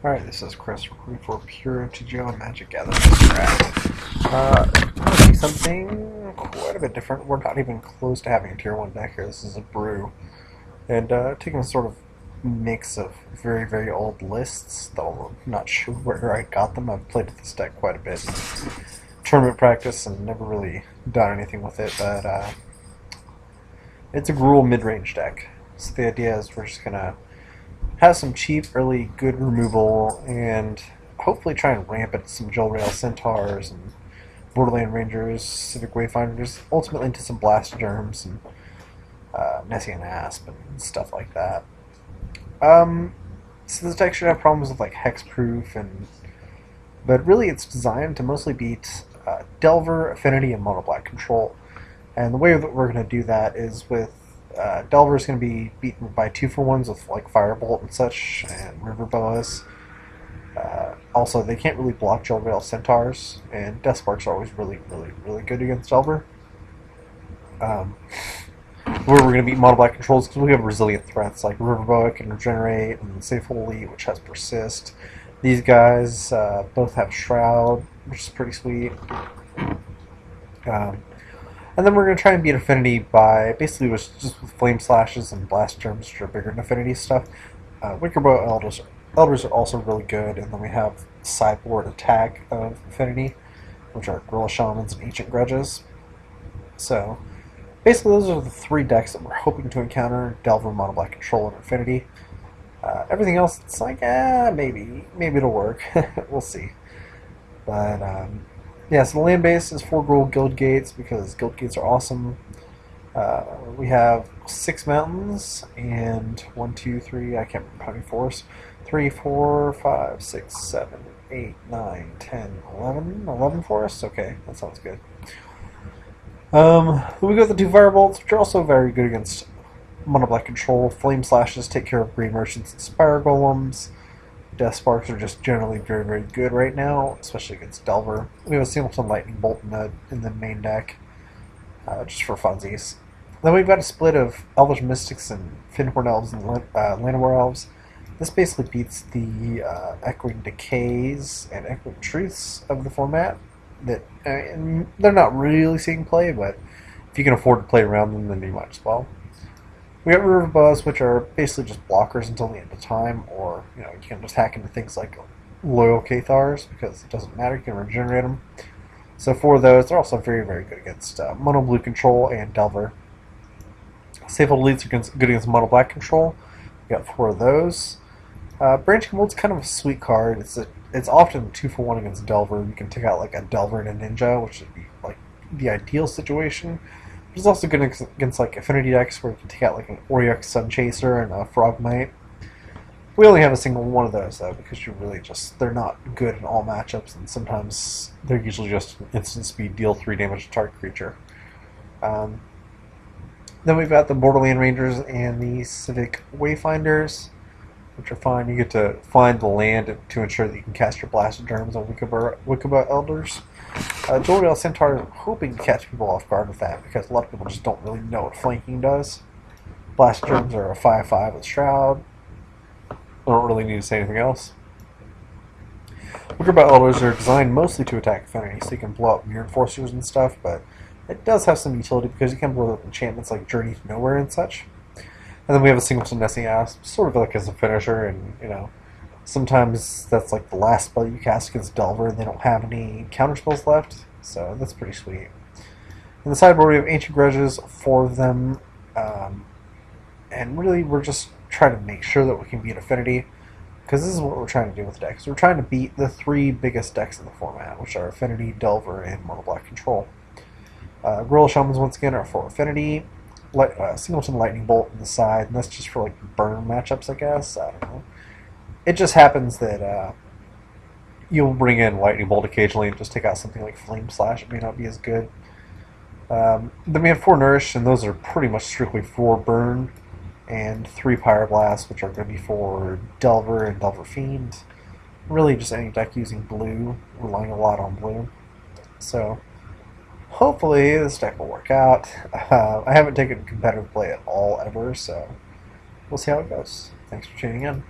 Alright, this is Chris recording for Pure TGO and Magic Gathering Strat. Gonna see something quite a bit different. We're not even close to having a Tier 1 deck here. This is a brew. And taking a sort of mix of very, very old lists, though I'm not sure where I got them. I've played with this deck quite a bit in tournament practice and never really done anything with it, but it's a Gruul mid-range deck. So the idea is we're just gonna have some cheap, early, good removal, and hopefully try and ramp it to some Jewel Rail Centaurs and Borderland Rangers, Civic Wayfinders, ultimately into some Blast Germs and Nessian Asp and stuff like that. So this deck should have problems with like hexproof, but really it's designed to mostly beat Delver, Affinity, and Mono Black Control. And the way that we're going to do that is with Delver is going to be beaten by 2-for-1s with like Firebolt and such, and River Boas. Also, they can't really block Jewel Rail Centaurs, and Death Sparks are always really, really, really good against Delver. Where we're going to beat Mono Black Controls because we have resilient threats like River Boa can regenerate, and Safehold Elite, which has Persist. These guys both have Shroud, which is pretty sweet. And then we're going to try and beat Affinity by basically just with Flame Slashes and Blast Germs, which are bigger than Affinity stuff. Wickerbow Elders are also really good, and then we have sideboard attack of Affinity, which are Gorilla Shamans and Ancient Grudges. So basically those are the three decks that we're hoping to encounter: Delver, Mono Black Control, and Affinity. Everything else, it's like, maybe it'll work. We'll see. But yeah, so the land base is 4 Gruul Guild Gates because Guild Gates are awesome. We have 6 mountains and 1, 2, 3, I can't remember how many forests. 3, 4, 5, 6, 7, 8, 9, 10, 11. 11 forests? Okay, that sounds good. We got the 2 Firebolts, which are also very good against Mono Black Control. Flame Slashes take care of Green Merchants and Spire Golems. Death Sparks are just generally very, very good right now, especially against Delver. We have a Singleton Lightning Bolt in the main deck, just for funsies. Then we've got a split of Elvish Mystics and Finhorn Elves and Llanowar Elves. This basically beats the Echoing Decays and Echoing Truths of the format. That they're not really seeing play, but if you can afford to play around them, then you might as well. We have River Boas, which are basically just blockers until the end of time, or you can just hack into things like Loyal Cathars because it doesn't matter, you can regenerate them. So for those, they're also very, very good against Mono Blue Control and Delver. Safehold Elites are good against Mono Black Control. We got 4 of those. Branching Bolt's kind of a sweet card. It's often 2-for-1 against Delver. You can take out like a Delver and a Ninja, which would be like the ideal situation. It's also good against like Affinity decks where you can take out like an Auriok Sunchaser and a Frogmite. We only have a single one of those though because they're not good in all matchups, and sometimes they're usually just instant speed, deal 3 damage to target creature. Then we've got the Borderland Rangers and the Civic Wayfinders, which are fine. You get to find the land to ensure that you can cast your Blast Germs on Wickerbow Elders. Jewel Rail Centaur is hoping to catch people off guard with that because a lot of people just don't really know what flanking does. Blast Germs are a 5/5 with Shroud. I don't really need to say anything else. Wickerbow Elders are designed mostly to attack Affinity, so you can blow up Mirror Enforcers and stuff, but it does have some utility because you can blow up enchantments like Journey to Nowhere and such. And then we have a Singleton Nessian Asp, sort of like as a finisher, and sometimes that's like the last spell you cast against Delver and they don't have any counterspells left, so that's pretty sweet. In the sideboard we have Ancient Grudges, 4 of them, and really we're just trying to make sure that we can beat Affinity, because this is what we're trying to do with the decks. We're trying to beat the 3 biggest decks in the format, which are Affinity, Delver, and Mono Black Control. Gorilla Shamans once again are for Affinity. Singleton Lightning Bolt on the side, and that's just for like burn matchups, I guess. I don't know. It just happens that you'll bring in Lightning Bolt occasionally and just take out something like Flame Slash. It may not be as good. Then we have 4 Nourish, and those are pretty much strictly for burn, and 3 Pyroblast, which are going to be for Delver and Delver Fiend. Really just any deck using blue, relying a lot on blue. So hopefully this deck will work out. I haven't taken competitive play at all ever, so we'll see how it goes. Thanks for tuning in.